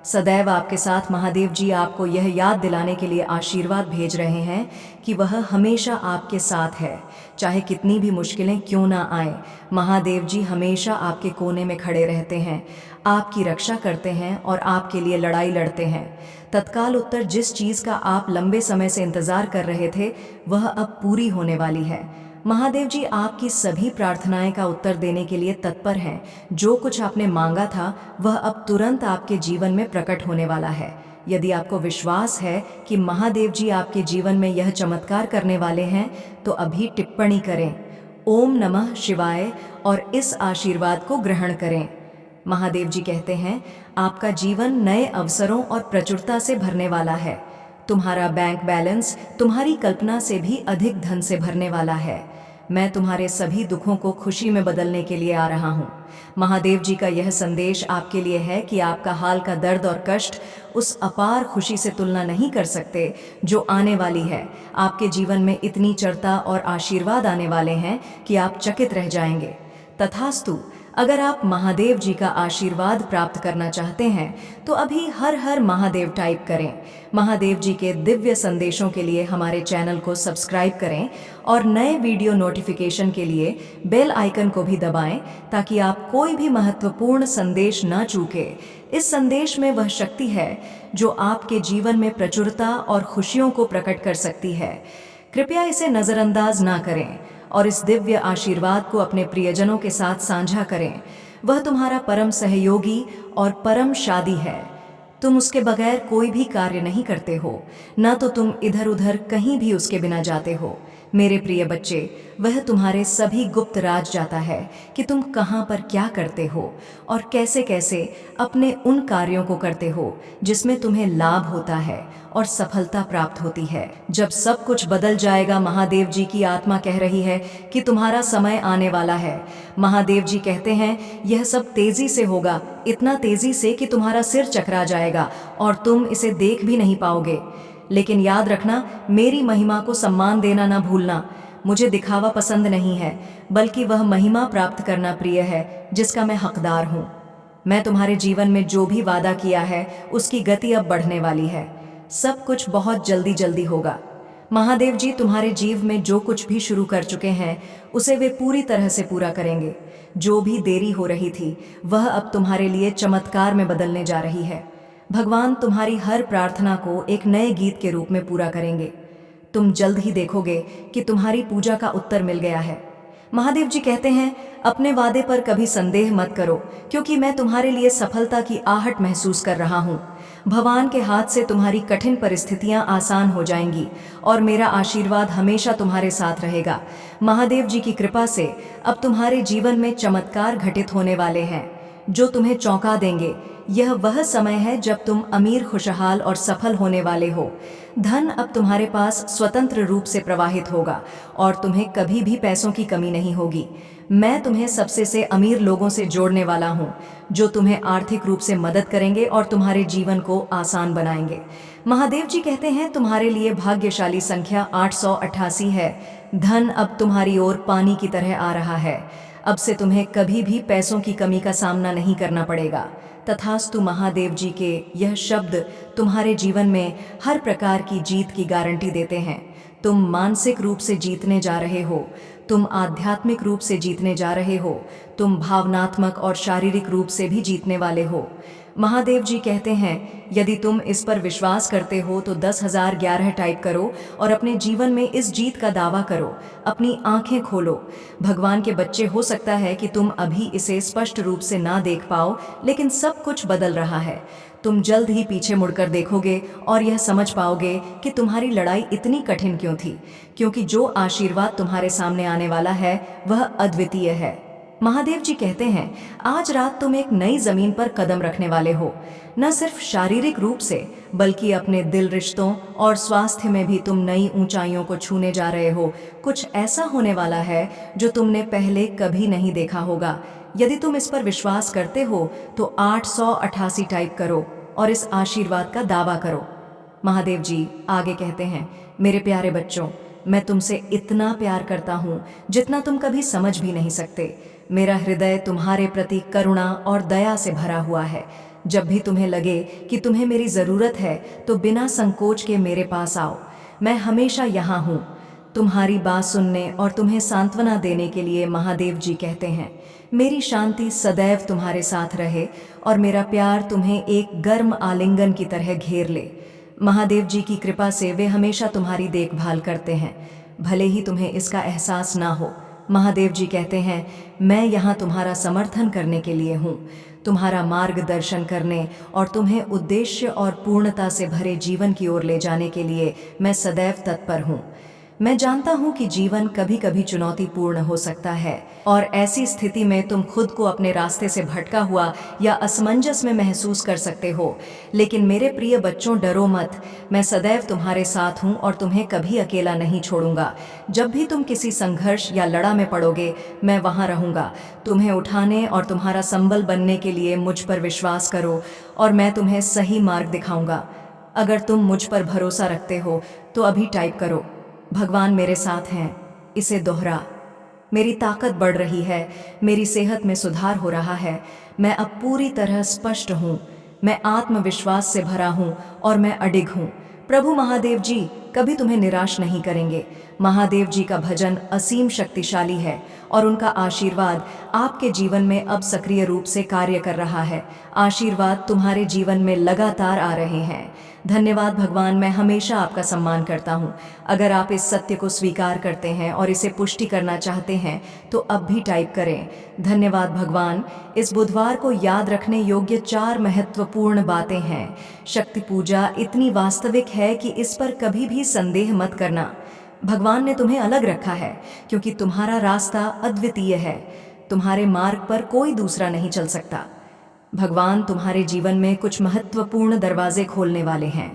सदैव आपके साथ महादेव जी आपको यह याद दिलाने के लिए आशीर्वाद भेज रहे हैं कि वह हमेशा आपके साथ है। चाहे कितनी भी मुश्किलें क्यों ना आए, महादेव जी हमेशा आपके कोने में खड़े रहते हैं, आपकी रक्षा करते हैं और आपके लिए लड़ाई लड़ते हैं। तत्काल उत्तर जिस चीज़ का आप लंबे समय से इंतज़ार कर रहे थे, वह अब पूरी होने वाली है। महादेव जी आपकी सभी प्रार्थनाएं का उत्तर देने के लिए तत्पर हैं। जो कुछ आपने मांगा था वह अब तुरंत आपके जीवन में प्रकट होने वाला है। यदि आपको विश्वास है कि महादेव जी आपके जीवन में यह चमत्कार करने वाले हैं, तो अभी टिप्पणी करें ओम नमः शिवाय और इस आशीर्वाद को ग्रहण करें। महादेव जी कहते हैं, आपका जीवन नए अवसरों और प्रचुरता से भरने वाला है। तुम्हारा बैंक बैलेंस तुम्हारी कल्पना से भी अधिक धन से भरने वाला है। मैं तुम्हारे सभी दुखों को खुशी में बदलने के लिए आ रहा हूँ। महादेव जी का यह संदेश आपके लिए है कि आपका हाल का दर्द और कष्ट उस अपार खुशी से तुलना नहीं कर सकते जो आने वाली है। आपके जीवन में इतनी चढ़ता और आशीर्वाद आने वाले हैं कि आप चकित रह जाएंगे। तथास्तु। अगर आप महादेव जी का आशीर्वाद प्राप्त करना चाहते हैं तो अभी हर हर महादेव टाइप करें। महादेव जी के दिव्य संदेशों के लिए हमारे चैनल को सब्सक्राइब करें और नए वीडियो नोटिफिकेशन के लिए बेल आइकन को भी दबाएं, ताकि आप कोई भी महत्वपूर्ण संदेश न चूके। इस संदेश में वह शक्ति है जो आपके जीवन में प्रचुरता और खुशियों को प्रकट कर सकती है। कृपया इसे नज़रअंदाज ना करें और इस दिव्य आशीर्वाद को अपने प्रियजनों के साथ साझा करें। वह तुम्हारा परम सहयोगी और परम शादी है। तुम उसके बगैर कोई भी कार्य नहीं करते हो, ना तो तुम इधर उधर कहीं भी उसके बिना जाते हो। मेरे प्रिय बच्चे, वह तुम्हारे सभी गुप्त राज जाता है कि तुम कहाँ पर क्या करते हो और कैसे कैसे अपने उन कार्यों को करते हो जिसमें तुम्हें लाभ होता है और सफलता प्राप्त होती है। जब सब कुछ बदल जाएगा, महादेव जी की आत्मा कह रही है कि तुम्हारा समय आने वाला है। महादेव जी कहते हैं, यह सब तेजी से होगा, इतना तेजी से कि तुम्हारा सिर चकरा जाएगा और तुम इसे देख भी नहीं पाओगे। लेकिन याद रखना, मेरी महिमा को सम्मान देना ना भूलना। मुझे दिखावा पसंद नहीं है, बल्कि वह महिमा प्राप्त करना प्रिय है जिसका मैं हकदार हूँ। मैं तुम्हारे जीवन में जो भी वादा किया है उसकी गति अब बढ़ने वाली है। सब कुछ बहुत जल्दी जल्दी होगा। महादेव जी तुम्हारे जीव में जो कुछ भी शुरू कर चुके हैं उसे वे पूरी तरह से पूरा करेंगे। जो भी देरी हो रही थी वह अब तुम्हारे लिए चमत्कार में बदलने जा रही है। भगवान तुम्हारी हर प्रार्थना को एक नए गीत के रूप में पूरा करेंगे। तुम जल्द ही देखोगे कि तुम्हारी पूजा का उत्तर मिल गया है। महादेव जी कहते हैं, अपने वादे पर कभी संदेह मत करो, क्योंकि मैं तुम्हारे लिए सफलता की आहट महसूस कर रहा हूँ। भगवान के हाथ से तुम्हारी कठिन परिस्थितियां आसान हो जाएंगी और मेरा आशीर्वाद हमेशा तुम्हारे साथ रहेगा। महादेव जी की कृपा से अब तुम्हारे जीवन में चमत्कार घटित होने वाले हैं जो तुम्हें चौंका देंगे। यह वह समय है जब तुम अमीर, खुशहाल और सफल होने वाले हो। धन अब तुम्हारे पास स्वतंत्र रूप से प्रवाहित होगा और तुम्हें कभी भी पैसों की कमी नहीं होगी। मैं तुम्हें सबसे से अमीर लोगों से जोड़ने वाला हूँ जो तुम्हें आर्थिक रूप से मदद करेंगे और तुम्हारे जीवन को आसान बनाएंगे। महादेव जी कहते हैं, तुम्हारे लिए भाग्यशाली संख्या 888 है। धन अब तुम्हारी ओर पानी की तरह आ रहा है। अब से तुम्हें कभी भी पैसों की कमी का सामना नहीं करना पड़ेगा। तथास्तु। महादेव जी के यह शब्द तुम्हारे जीवन में हर प्रकार की जीत की गारंटी देते हैं। तुम मानसिक रूप से जीतने जा रहे हो, तुम आध्यात्मिक रूप से जीतने जा रहे हो, तुम भावनात्मक और शारीरिक रूप से भी जीतने वाले हो। महादेव जी कहते हैं, यदि तुम इस पर विश्वास करते हो तो 10,011 टाइप करो और अपने जीवन में इस जीत का दावा करो। अपनी आंखें खोलो। भगवान के बच्चे, हो सकता है कि तुम अभी इसे स्पष्ट रूप से ना देख पाओ, लेकिन सब कुछ बदल रहा है। तुम जल्द ही पीछे मुड़कर देखोगे और यह समझ पाओगे कि तुम्हारी लड़ाई इतनी कठिन क्यों थी, क्योंकि जो आशीर्वाद तुम्हारे सामने आने वाला है वह अद्वितीय है। महादेव जी कहते हैं, आज रात तुम एक नई जमीन पर कदम रखने वाले हो। न सिर्फ शारीरिक रूप से, बल्कि अपने दिल, रिश्तों और स्वास्थ्य में भी तुम नई ऊंचाइयों को छूने जा रहे हो। कुछ ऐसा होने वाला है जो तुमने पहले कभी नहीं देखा होगा। यदि तुम इस पर विश्वास करते हो तो 888 टाइप करो और इस आशीर्वाद का दावा करो। महादेव जी आगे कहते हैं, मेरे प्यारे बच्चों, मैं तुमसे इतना प्यार करता हूँ जितना तुम कभी समझ भी नहीं सकते। मेरा हृदय तुम्हारे प्रति करुणा और दया से भरा हुआ है। जब भी तुम्हें लगे कि तुम्हें मेरी ज़रूरत है तो बिना संकोच के मेरे पास आओ। मैं हमेशा यहाँ हूँ, तुम्हारी बात सुनने और तुम्हें सांत्वना देने के लिए। महादेव जी कहते हैं, मेरी शांति सदैव तुम्हारे साथ रहे और मेरा प्यार तुम्हें एक गर्म आलिंगन की तरह घेर ले। महादेव जी की कृपा से वे हमेशा तुम्हारी देखभाल करते हैं, भले ही तुम्हें इसका एहसास ना हो। महादेव जी कहते हैं, मैं यहाँ तुम्हारा समर्थन करने के लिए हूँ, तुम्हारा मार्गदर्शन करने और तुम्हें उद्देश्य और पूर्णता से भरे जीवन की ओर ले जाने के लिए मैं सदैव तत्पर हूँ। मैं जानता हूँ कि जीवन कभी कभी चुनौतीपूर्ण हो सकता है और ऐसी स्थिति में तुम खुद को अपने रास्ते से भटका हुआ या असमंजस में महसूस कर सकते हो। लेकिन मेरे प्रिय बच्चों, डरो मत, मैं सदैव तुम्हारे साथ हूँ और तुम्हें कभी अकेला नहीं छोड़ूंगा। जब भी तुम किसी संघर्ष या लड़ा में पड़ोगे, मैं वहाँ रहूँगा तुम्हें उठाने और तुम्हारा संबल बनने के लिए। मुझ पर विश्वास करो और मैं तुम्हें सही मार्ग दिखाऊंगा। अगर तुम मुझ पर भरोसा रखते हो तो अभी टाइप करो, भगवान मेरे साथ हैं, इसे दोहरा। मेरी ताकत बढ़ रही है, मेरी सेहत में सुधार हो रहा है, मैं अब पूरी तरह स्पष्ट हूँ, मैं आत्मविश्वास से भरा हूँ और मैं अडिग हूँ। प्रभु महादेव जी कभी तुम्हें निराश नहीं करेंगे। महादेव जी का भजन असीम शक्तिशाली है और उनका आशीर्वाद आपके जीवन में अब सक्रिय रूप से कार्य कर रहा है। आशीर्वाद तुम्हारे जीवन में लगातार आ रहे हैं। धन्यवाद भगवान, मैं हमेशा आपका सम्मान करता हूँ। अगर आप इस सत्य को स्वीकार करते हैं और इसे पुष्टि करना चाहते हैं तो अब भी टाइप करें, धन्यवाद भगवान। इस बुधवार को याद रखने योग्य 4 महत्वपूर्ण बातें हैं। शक्ति पूजा इतनी वास्तविक है कि इस पर कभी भी संदेह मत करना। भगवान ने तुम्हें अलग रखा है क्योंकि तुम्हारा रास्ता अद्वितीय है, तुम्हारे मार्ग पर कोई दूसरा नहीं चल सकता। भगवान तुम्हारे जीवन में कुछ महत्वपूर्ण दरवाजे खोलने वाले हैं।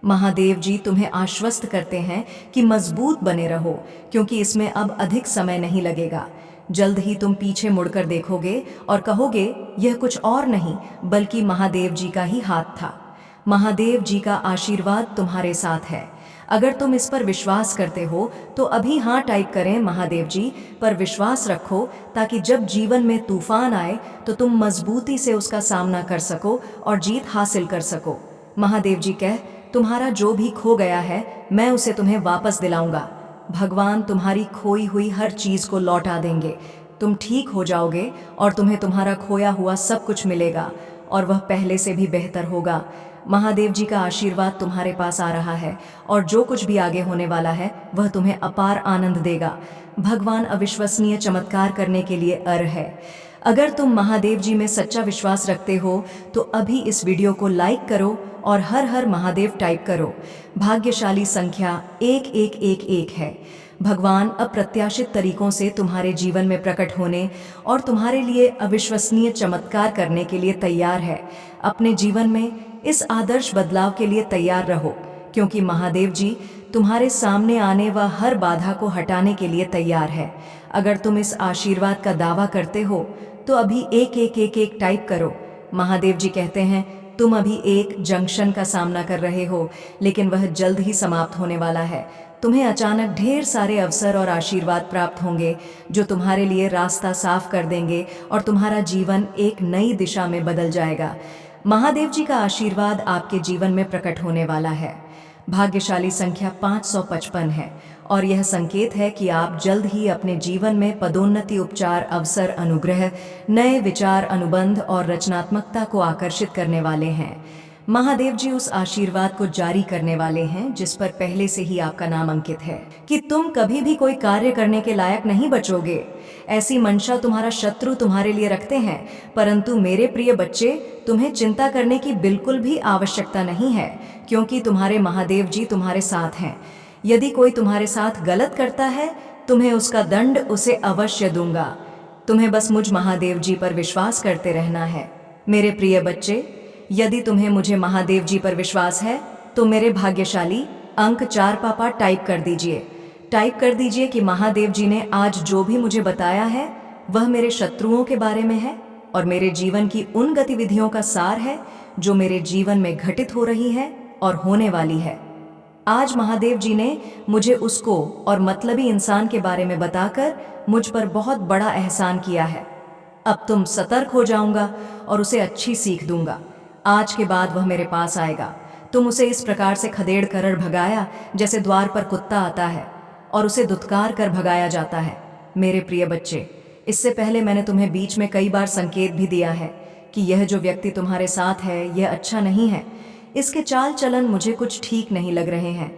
महादेव जी तुम्हें आश्वस्त करते हैं कि मजबूत बने रहो क्योंकि इसमें अब अधिक समय नहीं लगेगा। जल्द ही तुम पीछे मुड़कर देखोगे और कहोगे, यह कुछ और नहीं बल्कि महादेव जी का ही हाथ था। महादेव जी का आशीर्वाद तुम्हारे साथ है। अगर तुम इस पर विश्वास करते हो तो अभी हाँ टाइप करें, महादेव जी पर विश्वास रखो ताकि जब जीवन में तूफान आए तो तुम मजबूती से उसका सामना कर सको और जीत हासिल कर सको। महादेव जी कह, तुम्हारा जो भी खो गया है मैं उसे तुम्हें वापस दिलाऊंगा। भगवान तुम्हारी खोई हुई हर चीज को लौटा देंगे। तुम ठीक हो जाओगे और तुम्हें तुम्हारा खोया हुआ सब कुछ मिलेगा और वह पहले से भी बेहतर होगा। महादेव जी का आशीर्वाद तुम्हारे पास आ रहा है और जो कुछ भी आगे होने वाला है वह तुम्हें अपार आनंद देगा। भगवान अविश्वसनीय चमत्कार करने के लिए अर्ह है। अगर तुम महादेव जी में सच्चा विश्वास रखते हो तो अभी इस वीडियो को लाइक करो और हर हर महादेव टाइप करो। भाग्यशाली संख्या 1111 है। भगवान अप्रत्याशित तरीकों से तुम्हारे जीवन में प्रकट होने और तुम्हारे लिए अविश्वसनीय चमत्कार करने के लिए तैयार है। अपने जीवन में इस आदर्श बदलाव के लिए तैयार रहो क्योंकि महादेव जी तुम्हारे सामने आने व हर बाधा को हटाने के लिए तैयार है। अगर तुम इस आशीर्वाद का दावा करते हो तो अभी 1111 टाइप करो। महादेव जी कहते हैं, तुम अभी एक जंक्शन का सामना कर रहे हो लेकिन वह जल्द ही समाप्त होने वाला है। तुम्हें अचानक ढेर सारे अवसर और आशीर्वाद प्राप्त होंगे जो तुम्हारे लिए रास्ता साफ कर देंगे और तुम्हारा जीवन एक नई दिशा में बदल जाएगा। महादेव जी का आशीर्वाद आपके जीवन में प्रकट होने वाला है। भाग्यशाली संख्या 555 है और यह संकेत है कि आप जल्द ही अपने जीवन में पदोन्नति, उपचार, अवसर, अनुग्रह, नए विचार, अनुबंध और रचनात्मकता को आकर्षित करने वाले हैं। महादेव जी उस आशीर्वाद को जारी करने वाले हैं जिस पर पहले से ही आपका नाम अंकित है कि तुम कभी भी कोई कार्य करने के लायक नहीं बचोगे। ऐसी मंशा तुम्हारा शत्रु तुम्हारे लिए रखते हैं, परंतु मेरे प्रिय बच्चे, तुम्हें चिंता करने की बिल्कुल भी आवश्यकता नहीं है क्योंकि तुम्हारे महादेव जी तुम्हारे साथ हैं। यदि कोई तुम्हारे साथ गलत करता है, तुम्हें उसका दंड उसे अवश्य दूंगा। तुम्हें बस मुझ महादेव जी पर विश्वास करते रहना है। मेरे प्रिय बच्चे, यदि तुम्हें मुझे महादेव जी पर विश्वास है तो मेरे भाग्यशाली अंक 4 पापा टाइप कर दीजिए। टाइप कर दीजिए कि महादेव जी ने आज जो भी मुझे बताया है वह मेरे शत्रुओं के बारे में है और मेरे जीवन की उन गतिविधियों का सार है जो मेरे जीवन में घटित हो रही है और होने वाली है। आज महादेव जी ने मुझे उसको और मतलबी इंसान के बारे में बताकर मुझ पर बहुत बड़ा एहसान किया है। अब तुम सतर्क हो जाऊंगा और उसे अच्छी सीख दूंगा। आज के बाद वह मेरे पास आएगा। तुम उसे इस प्रकार से खदेड़ कर भगाया जैसे द्वार पर कुत्ता आता है और उसे दुत्कार कर भगाया जाता है। मेरे प्रिय बच्चे, इससे पहले मैंने तुम्हें बीच में कई बार संकेत भी दिया है कि यह जो व्यक्ति तुम्हारे साथ है यह अच्छा नहीं है। इसके चाल चलन मुझे कुछ ठीक नहीं लग रहे हैं।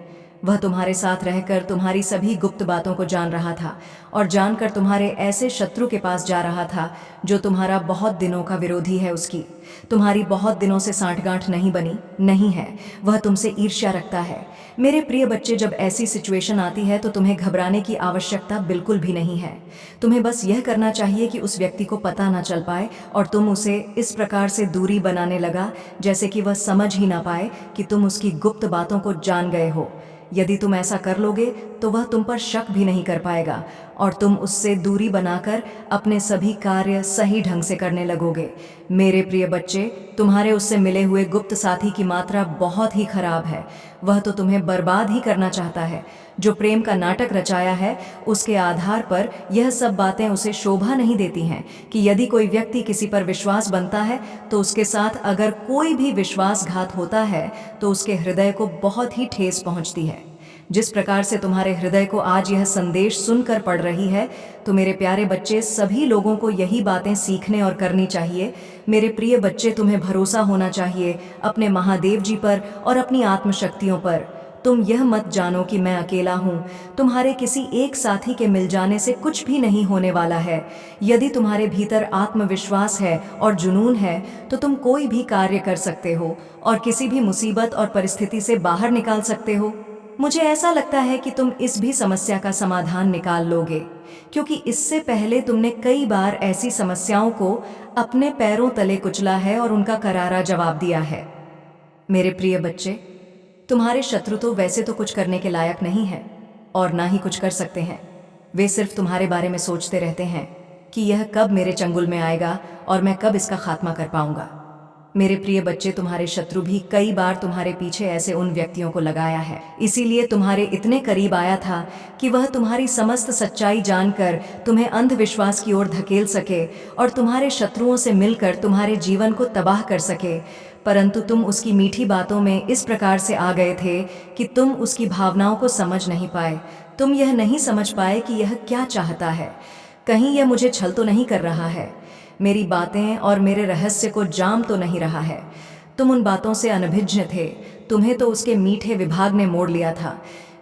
वह तुम्हारे साथ रहकर तुम्हारी सभी गुप्त बातों को जान रहा था और जानकर तुम्हारे ऐसे शत्रु के पास जा रहा था जो तुम्हारा बहुत दिनों का विरोधी है। उसकी तुम्हारी बहुत दिनों से सांठगांठ नहीं बनी नहीं है। वह तुमसे ईर्ष्या रखता है। मेरे प्रिय बच्चे, जब ऐसी सिचुएशन आती है तो तुम्हें घबराने की आवश्यकता बिल्कुल भी नहीं है। तुम्हें बस यह करना चाहिए कि उस व्यक्ति को पता ना चल पाए और तुम उसे इस प्रकार से दूरी बनाने लगा जैसे कि वह समझ ही ना पाए कि तुम उसकी गुप्त बातों को जान गए हो। यदि तुम ऐसा कर लोगे तो वह तुम पर शक भी नहीं कर पाएगा और तुम उससे दूरी बनाकर अपने सभी कार्य सही ढंग से करने लगोगे। मेरे प्रिय बच्चे, तुम्हारे उससे मिले हुए गुप्त साथी की मात्रा बहुत ही खराब है। वह तो तुम्हें बर्बाद ही करना चाहता है। जो प्रेम का नाटक रचाया है उसके आधार पर यह सब बातें उसे शोभा नहीं देती हैं कि यदि कोई व्यक्ति किसी पर विश्वास बनता है तो उसके साथ अगर कोई भी विश्वासघात होता है तो उसके हृदय को बहुत ही ठेस पहुंचती है। जिस प्रकार से तुम्हारे हृदय को आज यह संदेश सुनकर पड़ रही है, तो मेरे प्यारे बच्चे, सभी लोगों को यही बातें सीखने और करनी चाहिए। मेरे प्रिय बच्चे, तुम्हें भरोसा होना चाहिए अपने महादेव जी पर और अपनी आत्मशक्तियों पर। तुम यह मत जानो कि मैं अकेला हूँ। तुम्हारे किसी एक साथी के मिल जाने से कुछ भी नहीं होने वाला है। यदि तुम्हारे भीतर आत्मविश्वास है और जुनून है तो तुम कोई भी कार्य कर सकते हो और किसी भी मुसीबत और परिस्थिति से बाहर निकाल सकते हो। मुझे ऐसा लगता है कि तुम इस भी समस्या का समाधान निकाल लोगे, क्योंकि इससे पहले तुमने कई बार ऐसी समस्याओं को अपने पैरों तले कुचला है और उनका करारा जवाब दिया है। मेरे प्रिय बच्चे, तुम्हारे शत्रु तो वैसे तो कुछ करने के लायक नहीं है और ना ही कुछ कर सकते हैं। वे सिर्फ तुम्हारे बारे में सोचते रहते हैं कि यह कब मेरे चंगुल में आएगा और मैं कब इसका खात्मा कर पाऊंगा। मेरे प्रिय बच्चे, तुम्हारे शत्रु भी कई बार तुम्हारे पीछे ऐसे उन व्यक्तियों को लगाया है, इसीलिए तुम्हारे इतने करीब आया था कि वह तुम्हारी समस्त सच्चाई जानकर तुम्हें अंधविश्वास की ओर धकेल सके और तुम्हारे शत्रुओं से मिलकर तुम्हारे जीवन को तबाह कर सके। परंतु तुम उसकी मीठी बातों में इस प्रकार से आ गए थे कि तुम उसकी भावनाओं को समझ नहीं पाए। तुम यह नहीं समझ पाए कि यह क्या चाहता है। कहीं यह मुझे छल तो नहीं कर रहा है, मेरी बातें और मेरे रहस्य को जाम तो नहीं रहा है। तुम उन बातों से अनभिज्ञ थे। तुम्हें तो उसके मीठे विभाग ने मोड़ लिया था।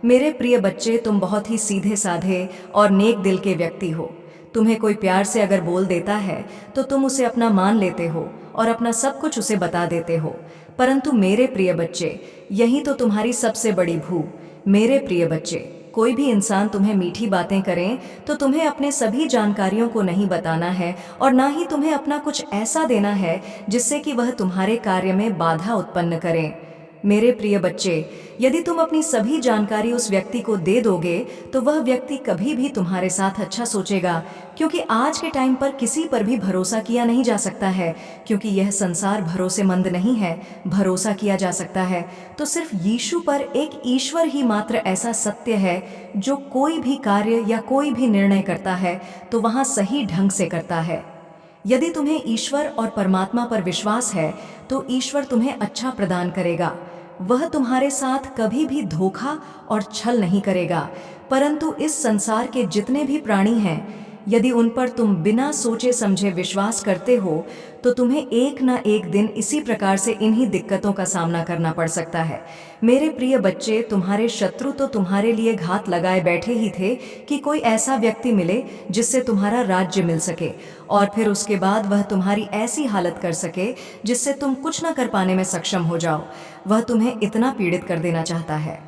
मेरे प्रिय बच्चे, तुम बहुत ही सीधे साधे और नेक दिल के व्यक्ति हो। तुम्हें कोई प्यार से अगर बोल देता है तो तुम उसे अपना मान लेते हो और अपना सब कुछ उसे बता देते हो। परंतु मेरे प्रिय बच्चे, यही तो तुम्हारी सबसे बड़ी भूल। मेरे प्रिय बच्चे, कोई भी इंसान तुम्हें मीठी बातें करें तो तुम्हें अपने सभी जानकारियों को नहीं बताना है और ना ही तुम्हें अपना कुछ ऐसा देना है जिससे कि वह तुम्हारे कार्य में बाधा उत्पन्न करें। मेरे प्रिय बच्चे, यदि तुम अपनी सभी जानकारी उस व्यक्ति को दे दोगे तो वह व्यक्ति कभी भी तुम्हारे साथ अच्छा सोचेगा, क्योंकि आज के टाइम पर किसी पर भी भरोसा किया नहीं जा सकता है, क्योंकि यह संसार भरोसेमंद नहीं है। भरोसा किया जा सकता है तो सिर्फ यीशु पर, एक ईश्वर ही मात्र ऐसा सत्य है जो कोई भी कार्य या कोई भी निर्णय करता है तो वहाँ सही ढंग से करता है। यदि तुम्हें ईश्वर और परमात्मा पर विश्वास है तो ईश्वर तुम्हें अच्छा प्रदान करेगा। वह तुम्हारे साथ कभी भी धोखा और छल नहीं करेगा। परंतु इस संसार के जितने भी प्राणी हैं, यदि उन पर तुम बिना सोचे समझे विश्वास करते हो तो तुम्हें एक ना एक दिन इसी प्रकार से इन्हीं दिक्कतों का सामना करना पड़ सकता है। मेरे प्रिय बच्चे, तुम्हारे शत्रु तो तुम्हारे लिए घात लगाए बैठे ही थे कि कोई ऐसा व्यक्ति मिले जिससे तुम्हारा राज्य मिल सके और फिर उसके बाद वह तुम्हारी ऐसी हालत कर सके जिससे तुम कुछ ना कर पाने में सक्षम हो जाओ। वह तुम्हें इतना पीड़ित कर देना चाहता है।